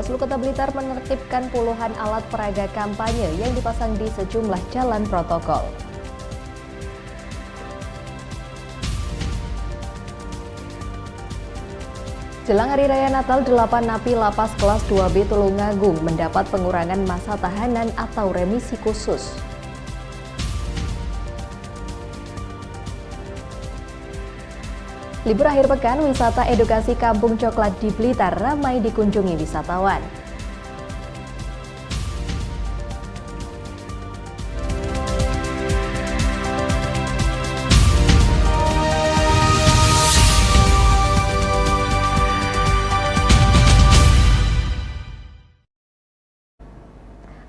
Bawaslu Kota Blitar menertibkan puluhan alat peraga kampanye yang dipasang di sejumlah jalan protokol. Jelang Hari Raya Natal, 8 napi lapas kelas 2B Tulungagung mendapat pengurangan masa tahanan atau remisi khusus. Libur akhir pekan, wisata edukasi Kampung Coklat di Blitar ramai dikunjungi wisatawan.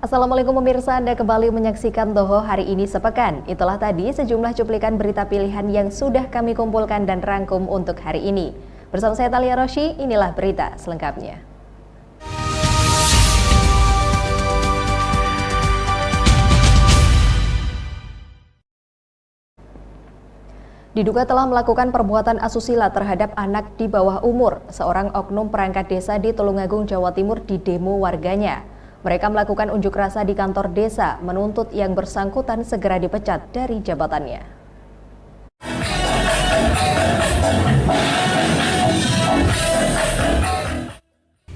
Assalamualaikum pemirsa, Anda kembali menyaksikan Toho Hari Ini Sepekan. Itulah tadi sejumlah cuplikan berita pilihan yang sudah kami kumpulkan dan rangkum untuk hari ini. Bersama saya Talia Roshi, inilah berita selengkapnya. Diduga telah melakukan perbuatan asusila terhadap anak di bawah umur, seorang oknum perangkat desa di Tulungagung, Jawa Timur didemo warganya. Mereka melakukan unjuk rasa di kantor desa, menuntut yang bersangkutan segera dipecat dari jabatannya.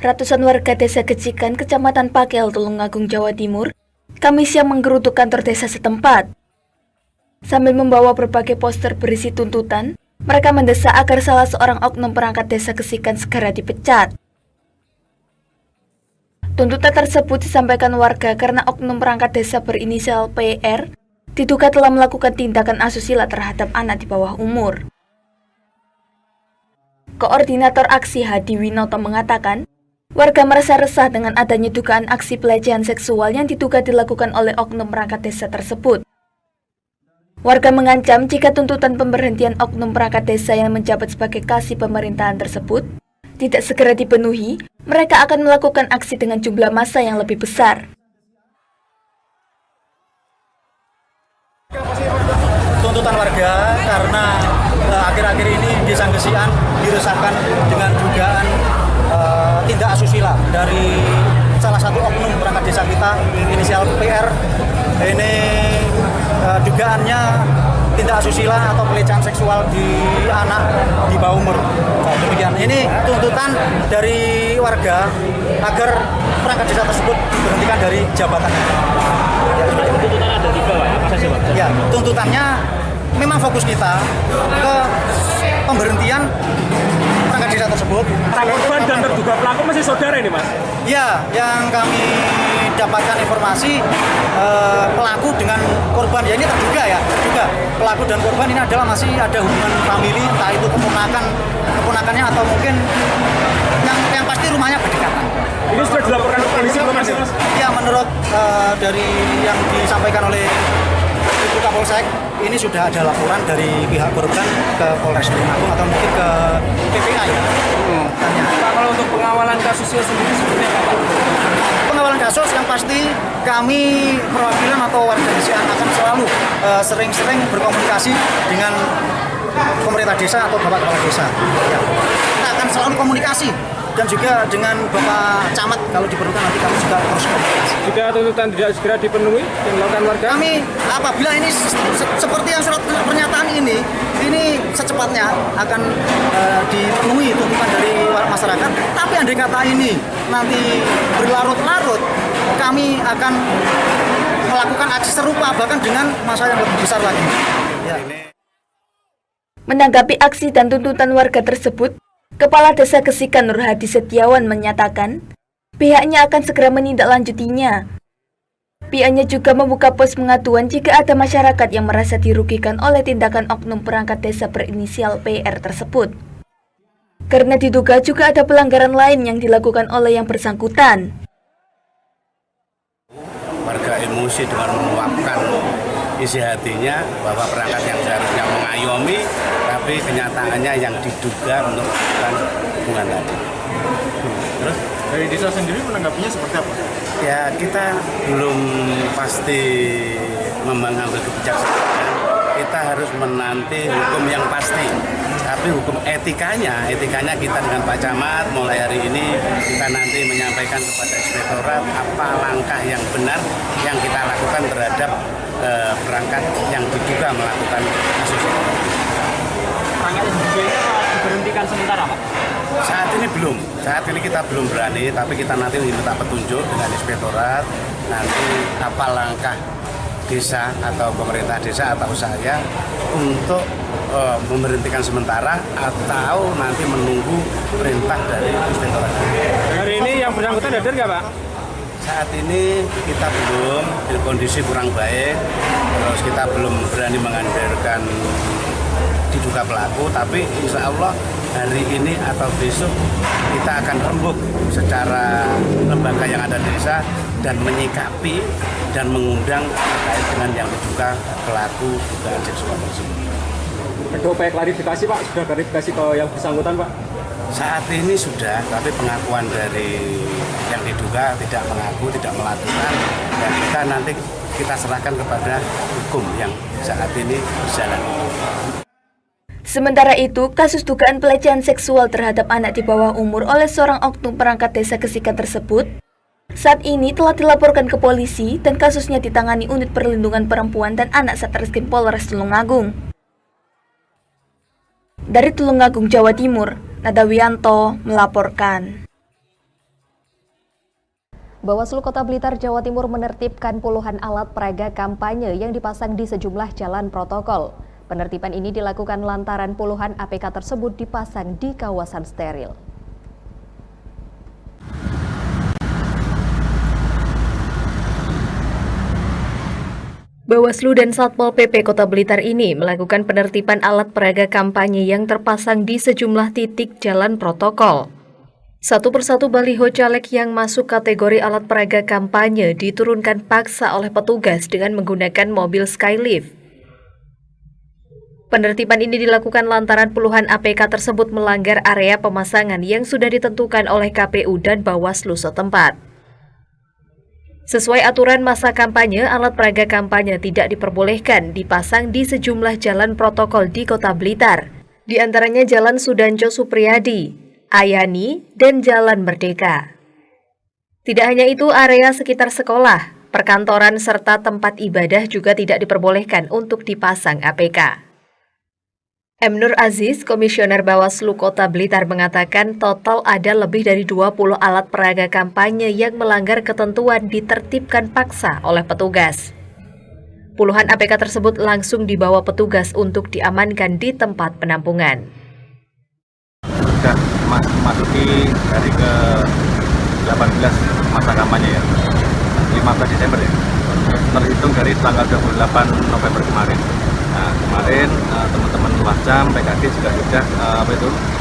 Ratusan warga desa Gecikan, Kecamatan Pakel, Tulungagung, Jawa Timur, Kamis siang menggeruduk kantor desa setempat. Sambil membawa berbagai poster berisi tuntutan, mereka mendesak agar salah seorang oknum perangkat desa Gecikan segera dipecat. Tuntutan tersebut disampaikan warga karena oknum perangkat desa berinisial PR diduga telah melakukan tindakan asusila terhadap anak di bawah umur. Koordinator aksi Hadi Winoto mengatakan, warga merasa resah dengan adanya dugaan aksi pelecehan seksual yang diduga dilakukan oleh oknum perangkat desa tersebut. Warga mengancam jika tuntutan pemberhentian oknum perangkat desa yang menjabat sebagai kasih pemerintahan tersebut tidak segera dipenuhi, mereka akan melakukan aksi dengan jumlah massa yang lebih besar. Tuntutan warga karena akhir-akhir ini Desa Gecikan diresahkan dengan dugaan tindak asusila dari salah satu oknum perangkat desa kita, inisial PR. Ini dugaannya tindak asusila atau pelecehan seksual di anak di bawah umur. Nah, demikian. Ini tuntutan dari warga agar perangkat desa tersebut diberhentikan dari jabatannya. Tuntutan ada di bawah, apa saja Pak? Ya, tuntutannya memang fokus kita ke pemberhentian perangkat desa tersebut. Korban dan terduga pelaku masih saudara ini, Mas? Ya, yang kami dapatkan informasi pelaku dengan korban, ya ini terduga ya, juga pelaku dan korban ini adalah masih ada hubungan famili, entah itu keponakannya atau mungkin yang pasti rumahnya berdekatan. Ini sudah dilaporkan ke polisi belum, Mas? Ya, menurut dari yang disampaikan oleh Ibu Kapolsek, ini sudah ada laporan dari pihak korban ke Polres Tulungagung atau mungkin ke PPA ya. Pak, kalau untuk pengawalan kasusnya sendiri seperti apa, Pak? Pengawalan kasus yang pasti kami perwakilan atau warga desa akan selalu sering-sering berkomunikasi dengan pemerintah desa atau bapak kepala desa. Ya. Kita akan selalu komunikasi dan juga dengan Bapak Camat kalau diperlukan nanti kami juga terus komunikasi. Jika tuntutan tidak segera dipenuhi yang dilakukan warga? Kami apabila ini seperti yang surat pernyataan ini secepatnya akan dipenuhi tuntutan dari masyarakat. Tapi andai kata ini nanti berlarut-larut, kami akan melakukan aksi serupa bahkan dengan masa yang lebih besar lagi. Ya. Menanggapi aksi dan tuntutan warga tersebut, Kepala Desa Gecikan Nur Hadi Setiawan menyatakan, pihaknya akan segera menindaklanjutinya. Pihaknya juga membuka pos pengaduan jika ada masyarakat yang merasa dirugikan oleh tindakan oknum perangkat desa berinisial PR tersebut. Karena diduga juga ada pelanggaran lain yang dilakukan oleh yang bersangkutan. Warga emosi dengan meluapkan isi hatinya bahwa perangkat yang seharusnya mengayomi, tapi kenyataannya yang diduga untuk melakukan hubungan tadi. Terus dari desa sendiri menanggapinya seperti apa? Ya, kita belum pasti mengambil kebijaksanaan. Kita harus menanti hukum yang pasti. Tapi hukum etikanya kita dengan Pak Camat mulai hari ini kita nanti menyampaikan kepada inspektorat apa langkah yang benar yang kita lakukan terhadap perangkat yang diduga melakukan kasus ini. Perangkat yang diberhentikan sementara, Pak? Saat ini kita belum berani, tapi kita nanti minta petunjuk dengan inspektorat nanti apa langkah desa atau pemerintah desa atau saya untuk memberhentikan sementara atau nanti menunggu perintah dari inspektorat. Hari ini yang bersangkutan hadir nggak, Pak? Saat ini kita belum, kondisi kurang baik, terus kita belum berani menghadirkan diduga pelaku, tapi insya Allah hari ini atau besok kita akan rembuk secara lembaga yang ada di desa dan menyikapi dan mengundang terkait dengan yang diduga pelaku dugaan seksual tersebut. Ada upaya klarifikasi, Pak? Sudah klarifikasi ke yang bersangkutan, Pak? Saat ini sudah, tapi pengakuan dari yang diduga tidak mengaku, tidak melakukan, dan kita nanti kita serahkan kepada hukum yang saat ini berjalan. Sementara itu, kasus dugaan pelecehan seksual terhadap anak di bawah umur oleh seorang oknum perangkat desa Kesikan tersebut saat ini telah dilaporkan ke polisi dan kasusnya ditangani Unit Perlindungan Perempuan dan Anak Satreskrim Polres Tulungagung. Dari Tulungagung, Jawa Timur, Nada Wianto melaporkan. Bawaslu Kota Blitar, Jawa Timur menertibkan puluhan alat peraga kampanye yang dipasang di sejumlah jalan protokol. Penertiban ini dilakukan lantaran puluhan APK tersebut dipasang di kawasan steril. Bawaslu dan Satpol PP Kota Blitar ini melakukan penertiban alat peraga kampanye yang terpasang di sejumlah titik jalan protokol. Satu persatu baliho caleg yang masuk kategori alat peraga kampanye diturunkan paksa oleh petugas dengan menggunakan mobil Skylift. Penertiban ini dilakukan lantaran puluhan APK tersebut melanggar area pemasangan yang sudah ditentukan oleh KPU dan Bawaslu setempat. Sesuai aturan masa kampanye, alat peraga kampanye tidak diperbolehkan dipasang di sejumlah jalan protokol di Kota Blitar, di antaranya Jalan Sudanjo Supriyadi, Ayani, dan Jalan Merdeka. Tidak hanya itu, area sekitar sekolah, perkantoran, serta tempat ibadah juga tidak diperbolehkan untuk dipasang APK. M. Nur Aziz, Komisioner Bawaslu Kota Blitar mengatakan total ada lebih dari 20 alat peraga kampanye yang melanggar ketentuan ditertibkan paksa oleh petugas. Puluhan APK tersebut langsung dibawa petugas untuk diamankan di tempat penampungan. Sudah memasuki hari ke-18 masa kampanye ya, 15 Desember ya, terhitung dari tanggal 28 November kemarin. Nah, kemarin teman-teman Wacam, PKD juga sudah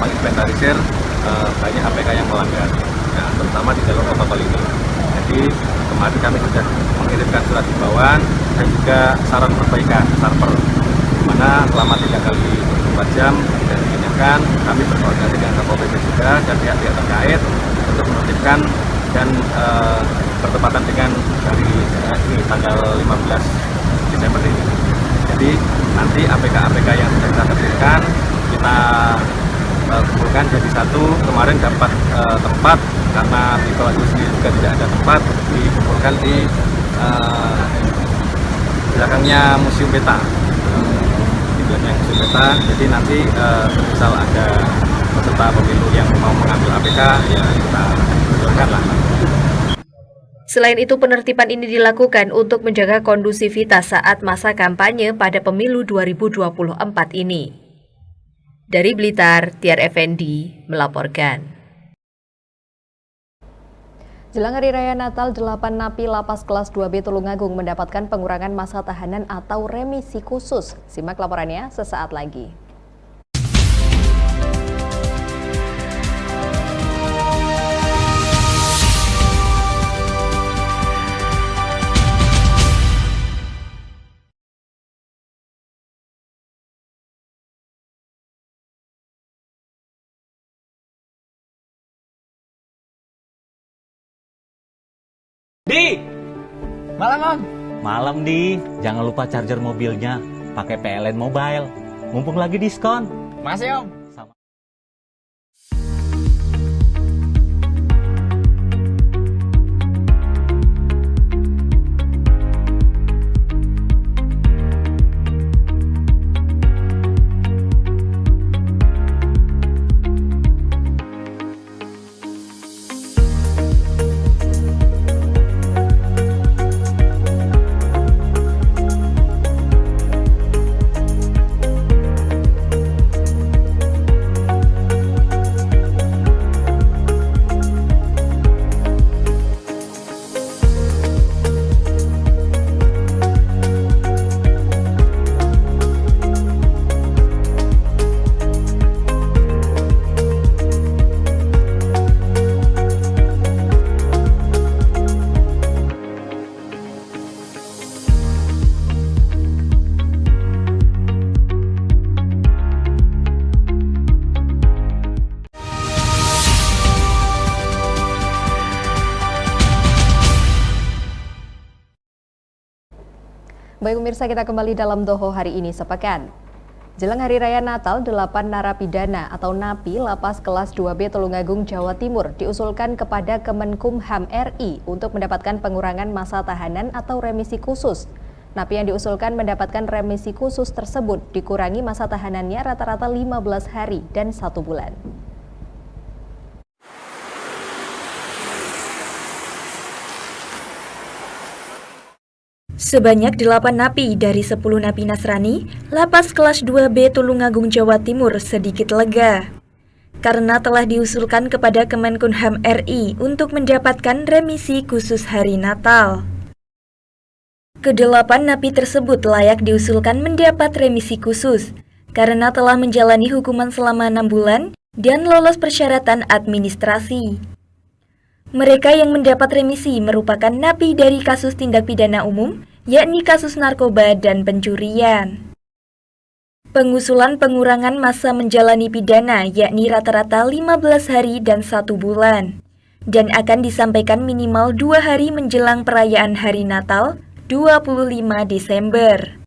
menginventarisir banyak APK yang melanggar, nah, terutama di jalur protokol ini. Jadi kemarin kami sudah mengirimkan surat himbauan dan juga saran perbaikan, sarper, di mana selama 3 kali 4 jam tidak dikerjakan, kami berkoordinasi dengan Satpol PP juga dan pihak-pihak terkait untuk menertibkan dan bertepatan dengan hari ini tanggal 15 Desember ini. Jadi nanti APK-APK yang sudah kita tertibkan kita kumpulkan jadi satu. Kemarin dapat tempat karena di Bawaslu sendiri juga tidak ada tempat, dikumpulkan di belakangnya Museum Peta. Di belakangnya Museum Peta. Jadi nanti misal ada peserta pemilu yang mau mengambil APK ya kita silakan lah. Selain itu, penertiban ini dilakukan untuk menjaga kondusivitas saat masa kampanye pada pemilu 2024 ini. Dari Blitar, Tiar Effendi melaporkan. Jelang Hari Raya Natal, 8 napi Lapas Kelas 2B Tulungagung mendapatkan pengurangan masa tahanan atau remisi khusus. Simak laporannya sesaat lagi. Di, Malam, Om. malam Di, jangan lupa charger mobilnya, pakai PLN Mobile, mumpung lagi diskon. Makasih Om. Sama. Baik pemirsa, kita kembali dalam Doho hari ini sepekan. Jelang Hari Raya Natal, 8 narapidana atau NAPI Lapas Kelas 2B Tulungagung, Jawa Timur diusulkan kepada Kemenkumham RI untuk mendapatkan pengurangan masa tahanan atau remisi khusus. NAPI yang diusulkan mendapatkan remisi khusus tersebut dikurangi masa tahanannya rata-rata 15 hari dan 1 bulan. Sebanyak 8 napi dari 10 napi Nasrani, Lapas Kelas 2B Tulungagung, Jawa Timur sedikit lega. Karena telah diusulkan kepada Kemenkumham RI untuk mendapatkan remisi khusus hari Natal. Kedelapan napi tersebut layak diusulkan mendapat remisi khusus, karena telah menjalani hukuman selama 6 bulan dan lolos persyaratan administrasi. Mereka yang mendapat remisi merupakan napi dari kasus tindak pidana umum, yakni kasus narkoba dan pencurian. Pengusulan pengurangan masa menjalani pidana yakni rata-rata 15 hari dan 1 bulan, dan akan disampaikan minimal 2 hari menjelang perayaan Hari Natal, 25 Desember.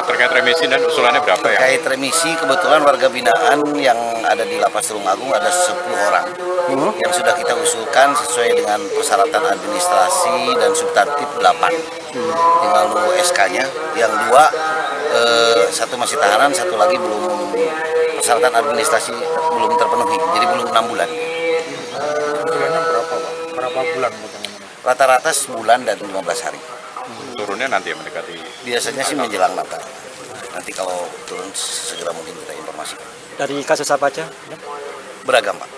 Terkait remisi dan usulannya berapa ya? Terkait remisi, kebetulan warga binaan yang ada di Lapas Tulungagung ada 10 orang yang sudah kita usulkan sesuai dengan persyaratan administrasi dan substantif 8. Tinggal nunggu SK-nya, yang 2, 1 masih tahanan, 1 lagi belum, persyaratan administrasi belum terpenuhi, jadi belum 6 bulan. Usulannya berapa Pak? Berapa bulan? Rata-rata sebulan dan 15 hari. Turunnya nanti ya mendekati? Biasanya sih menjelang Natal. Nanti kalau turun segera mungkin kita informasikan. Dari kasus apa aja? Beragam Pak.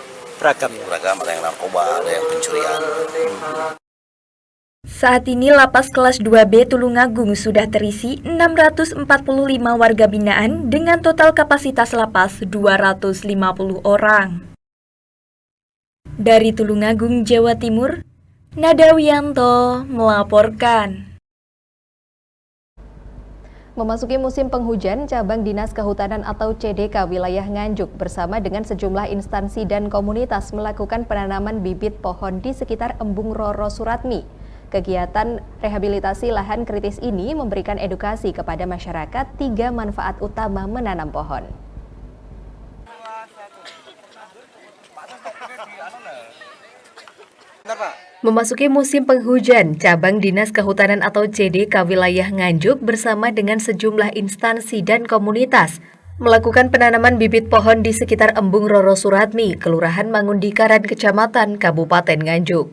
Beragam ya? Beragam, ada yang narkoba, ada yang pencurian. Saat ini Lapas Kelas 2B Tulungagung sudah terisi 645 warga binaan dengan total kapasitas lapas 250 orang. Dari Tulungagung, Jawa Timur, Nada Wiyanto melaporkan. Memasuki musim penghujan, Cabang Dinas Kehutanan atau CDK wilayah Nganjuk bersama dengan sejumlah instansi dan komunitas melakukan penanaman bibit pohon di sekitar Embung Roro Suratmi. Kegiatan rehabilitasi lahan kritis ini memberikan edukasi kepada masyarakat 3 manfaat utama menanam pohon. Memasuki musim penghujan, Cabang Dinas Kehutanan atau CDK wilayah Nganjuk bersama dengan sejumlah instansi dan komunitas melakukan penanaman bibit pohon di sekitar Embung Roro Suratmi, Kelurahan Mangundikaran, Kecamatan Kabupaten Nganjuk.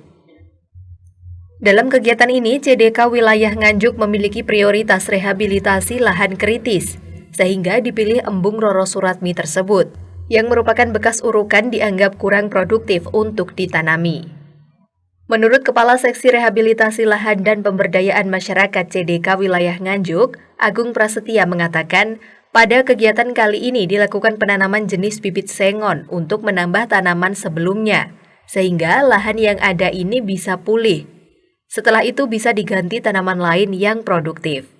Dalam kegiatan ini, CDK wilayah Nganjuk memiliki prioritas rehabilitasi lahan kritis, sehingga dipilih Embung Roro Suratmi tersebut, yang merupakan bekas urukan dianggap kurang produktif untuk ditanami. Menurut Kepala Seksi Rehabilitasi Lahan dan Pemberdayaan Masyarakat CDK wilayah Nganjuk, Agung Prasetya mengatakan, pada kegiatan kali ini dilakukan penanaman jenis bibit sengon untuk menambah tanaman sebelumnya, sehingga lahan yang ada ini bisa pulih. Setelah itu bisa diganti tanaman lain yang produktif.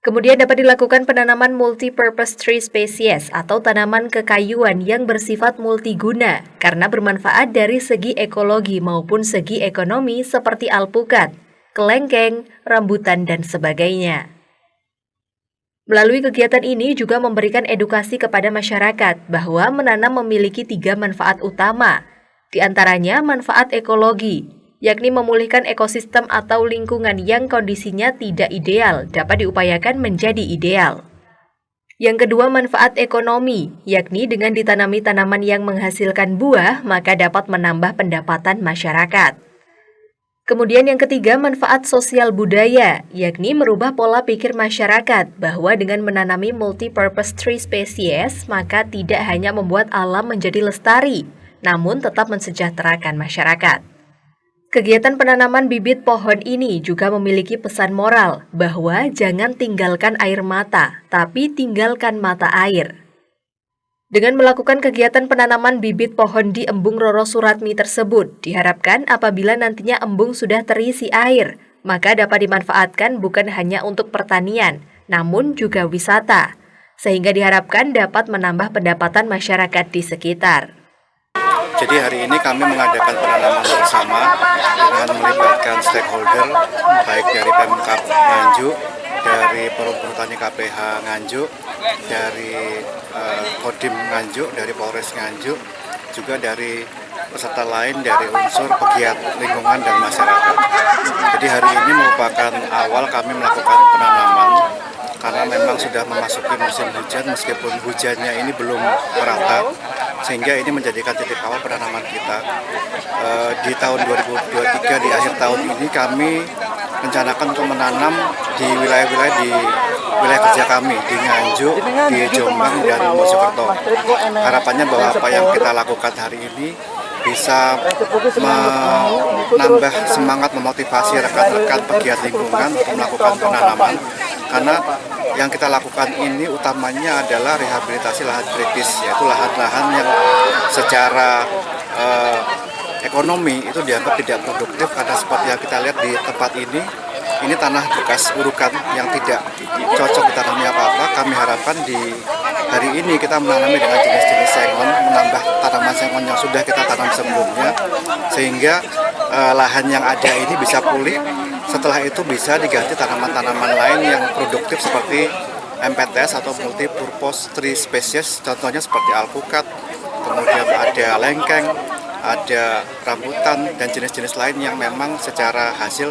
Kemudian dapat dilakukan penanaman multi-purpose tree species atau tanaman kekayuan yang bersifat multiguna karena bermanfaat dari segi ekologi maupun segi ekonomi seperti alpukat, kelengkeng, rambutan, dan sebagainya. Melalui kegiatan ini juga memberikan edukasi kepada masyarakat bahwa menanam memiliki 3 manfaat utama, di antaranya manfaat ekologi, yakni memulihkan ekosistem atau lingkungan yang kondisinya tidak ideal dapat diupayakan menjadi ideal. Yang kedua, manfaat ekonomi, yakni dengan ditanami tanaman yang menghasilkan buah, maka dapat menambah pendapatan masyarakat. Kemudian yang ketiga, manfaat sosial budaya, yakni merubah pola pikir masyarakat bahwa dengan menanami multi-purpose tree species, maka tidak hanya membuat alam menjadi lestari, namun tetap mensejahterakan masyarakat. Kegiatan penanaman bibit pohon ini juga memiliki pesan moral bahwa jangan tinggalkan air mata, tapi tinggalkan mata air. Dengan melakukan kegiatan penanaman bibit pohon di Embung Roro Suratmi tersebut, diharapkan apabila nantinya embung sudah terisi air, maka dapat dimanfaatkan bukan hanya untuk pertanian, namun juga wisata, sehingga diharapkan dapat menambah pendapatan masyarakat di sekitar. Jadi hari ini kami mengadakan penanaman bersama dengan melibatkan stakeholder, baik dari Pemkab Nganjuk, dari Forum Perhutani KPH Nganjuk, dari Kodim Nganjuk, dari Polres Nganjuk, juga dari peserta lain dari unsur pegiat lingkungan dan masyarakat. Jadi hari ini merupakan awal kami melakukan penanaman karena memang sudah memasuki musim hujan meskipun hujannya ini belum merata, sehingga ini menjadikan titik awal penanaman kita. Di tahun 2023 di akhir tahun ini kami rencanakan untuk menanam di wilayah kerja kami di Nganjuk, di Jombang dan Mojokerto. Harapannya bahwa apa yang kita lakukan hari ini bisa menambah semangat, memotivasi rekan-rekan pegiat lingkungan untuk melakukan penanaman, karena yang kita lakukan ini utamanya adalah rehabilitasi lahan kritis, yaitu lahan-lahan yang secara ekonomi itu dianggap tidak produktif, karena seperti yang kita lihat di tempat ini tanah bekas urukan yang tidak cocok ditanami apa-apa. Kami harapkan di hari ini kita menanami dengan jenis-jenis sengon, menambah tanaman sengon yang sudah kita tanam sebelumnya, sehingga lahan yang ada ini bisa pulih. Setelah itu bisa diganti tanaman-tanaman lain yang produktif seperti MPTS atau multi-purpose tree species, contohnya seperti alpukat, kemudian ada lengkeng, ada rambutan, dan jenis-jenis lain yang memang secara hasil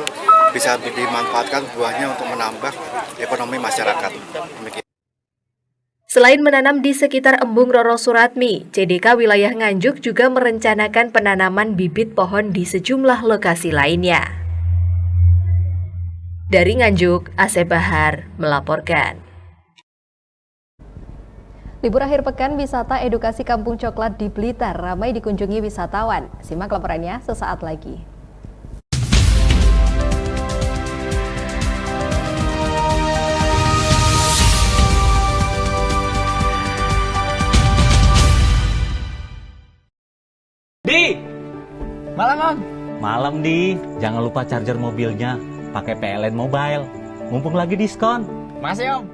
bisa dimanfaatkan buahnya untuk menambah ekonomi masyarakat. Selain menanam di sekitar Embung Roro Suratmi, CDK wilayah Nganjuk juga merencanakan penanaman bibit pohon di sejumlah lokasi lainnya. Dari Nganjuk, Asep Bahar melaporkan. Libur akhir pekan wisata edukasi Kampung Coklat di Blitar ramai dikunjungi wisatawan. Simak laporannya sesaat lagi. Di! Malam, Om. Malam, Di. Jangan lupa charger mobilnya. Pakai PLN Mobile. Mumpung lagi diskon. Masih, Om.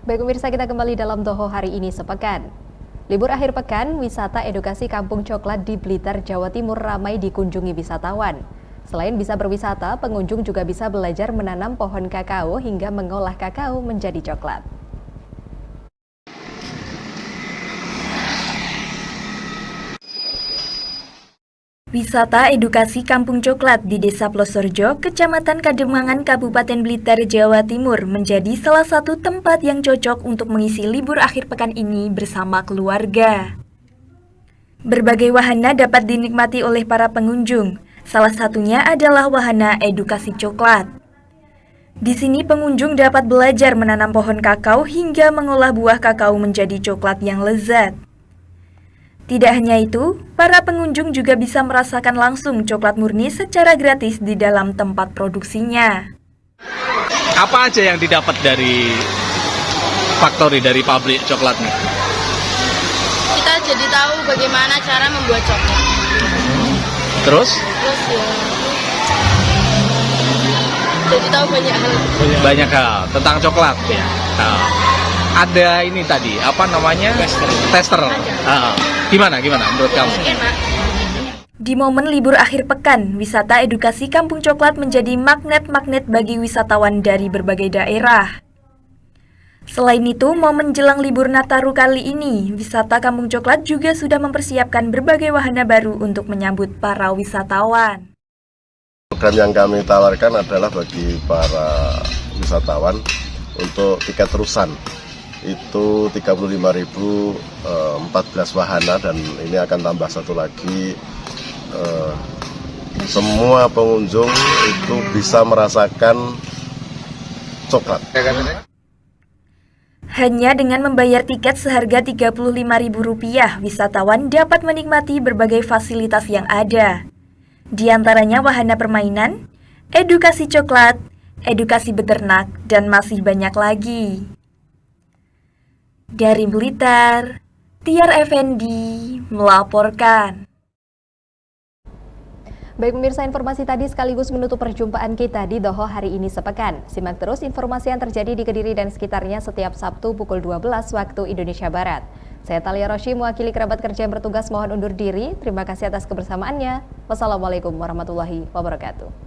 Baik pemirsa, kita kembali dalam Toho hari ini sepekan. Libur akhir pekan, wisata edukasi Kampung Coklat di Blitar, Jawa Timur ramai dikunjungi wisatawan. Selain bisa berwisata, pengunjung juga bisa belajar menanam pohon kakao hingga mengolah kakao menjadi coklat. Wisata edukasi Kampung Coklat di Desa Plosorjo, Kecamatan Kademangan, Kabupaten Blitar, Jawa Timur menjadi salah satu tempat yang cocok untuk mengisi libur akhir pekan ini bersama keluarga. Berbagai wahana dapat dinikmati oleh para pengunjung. Salah satunya adalah wahana edukasi coklat. Di sini pengunjung dapat belajar menanam pohon kakao hingga mengolah buah kakao menjadi coklat yang lezat. Tidak hanya itu, para pengunjung juga bisa merasakan langsung coklat murni secara gratis di dalam tempat produksinya. Apa aja yang didapat dari factory, dari pabrik coklatnya? Kita jadi tahu bagaimana cara membuat coklat. Terus Ya, jadi tahu banyak hal. banyak hal tentang coklat ya. Nah, ada ini tadi apa namanya tester. Gimana menurut kamu? Enak. Di momen libur akhir pekan, wisata edukasi Kampung Coklat menjadi magnet-magnet bagi wisatawan dari berbagai daerah. Selain itu, momen jelang libur Nataru kali ini, wisata Kampung Coklat juga sudah mempersiapkan berbagai wahana baru untuk menyambut para wisatawan. Program yang kami tawarkan adalah bagi para wisatawan untuk tiket terusan. Itu 35.000 14 wahana dan ini akan tambah satu lagi. Semua pengunjung itu bisa merasakan coklat. Hanya dengan membayar tiket seharga Rp35.000, wisatawan dapat menikmati berbagai fasilitas yang ada. Di antaranya wahana permainan, edukasi coklat, edukasi beternak, dan masih banyak lagi. Dari Blitar, Tiar Effendi melaporkan. Baik pemirsa, informasi tadi sekaligus menutup perjumpaan kita di Doho hari ini sepekan. Simak terus informasi yang terjadi di Kediri dan sekitarnya setiap Sabtu pukul 12 waktu Indonesia Barat. Saya Talia Rosy, mewakili kerabat kerja yang bertugas mohon undur diri. Terima kasih atas kebersamaannya. Wassalamualaikum warahmatullahi wabarakatuh.